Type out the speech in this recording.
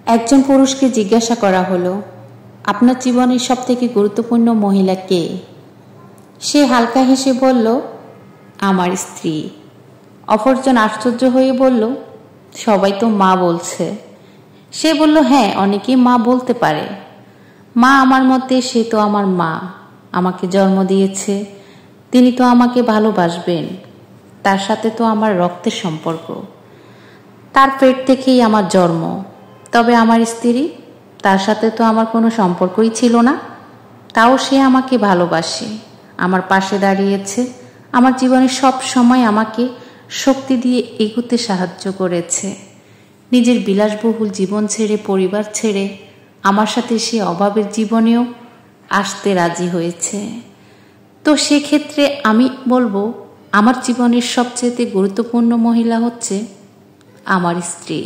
একজন পুরুষকে জিজ্ঞাসা করা হলো, আপনার জীবনের সবথেকে গুরুত্বপূর্ণ মহিলা কে? সে হালকা হেসে বলল, আমার স্ত্রী। অপরজন আশ্চর্য হয়ে বলল, সবাই তো মা বলছে। সে বলল, হ্যাঁ, অনেকেই মা বলতে পারে। মা আমার মতে সে তো আমার মা, আমাকে জন্ম দিয়েছে, তিনি তো আমাকে ভালোবাসবেন, তার সাথে তো আমার রক্তের সম্পর্ক, তার পেট থেকেই আমার জন্ম। তবে আমার স্ত্রী, তার সাথে তো আমার কোনো সম্পর্কই ছিল না, তাও সে আমাকে ভালোবাসে, আমার পাশে দাঁড়িয়েছে, আমার জীবনে সব সময় আমাকে শক্তি দিয়ে এগোতে সাহায্য করেছে। নিজের বিলাসবহুল জীবন ছেড়ে, পরিবার ছেড়ে আমার সাথে সে অভাবের জীবনেও আসতে রাজি হয়েছে। তো সেক্ষেত্রে আমি বলবো, আমার জীবনের সবচেয়ে গুরুত্বপূর্ণ মহিলা হচ্ছে আমার স্ত্রী।